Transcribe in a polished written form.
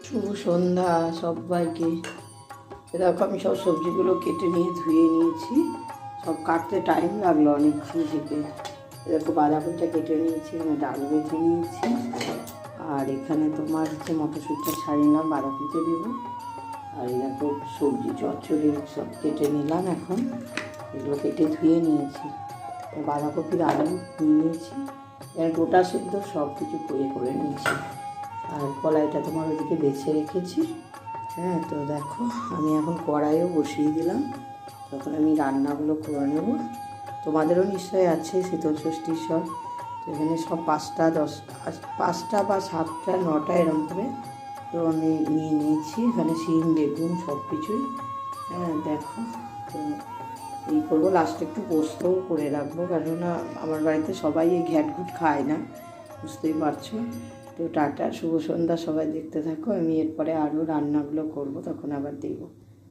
শুভ সন্ধ্যা সবাইকে। দেখো আমি সব সবজিগুলো কেটে নিয়ে ধুয়ে নিয়েছি। সব কাটতে টাইম লাগলো অনেকক্ষণ থেকে। দেখো বাঁধাকপিটা কেটে নিয়েছি, এখানে ডাল বেটে নিয়েছি, আর এখানে তোমার হচ্ছে মটরশুঁটিটা ছাড়িয়ে নিলাম, বাঁধাকপিতে দেবো। আর এই দেখো সবজি চচ্চড়ি সব কেটে নিলাম। এখন এগুলো কেটে ধুয়ে নিয়েছি। বাঁধাকপির আলু নিয়ে নিয়েছি, গোটা সেদ্ধ সব কিছু করে নিয়েছি। আর কলাইটা তোমার ওদিকে বেছে রেখেছি। হ্যাঁ, তো দেখো আমি এখন কড়াইও বসিয়ে দিলাম। তখন আমি রান্নাগুলো করে নেব। তোমাদেরও নিশ্চয়ই আছে শীতল ষষ্ঠীর সব। তো এখানে সব 5টা বা 7টা 9টা এরকম করে তো আমি নিয়ে নিয়েছি। এখানে শিম বেগুন সব কিছুই। হ্যাঁ দেখো, তো এই করবো। লাস্টে একটু পোস্তও করে রাখবো, কেননা আমার বাড়িতে সবাই এই ঘ্যাটঘুট খায় না, বুঝতেই পারছো। তো টাটা, শুভ সন্ধ্যা, সবাই দেখতে থাকো। আমি এরপরে আরও রান্নাগুলো করব, তখন আবার দেবো।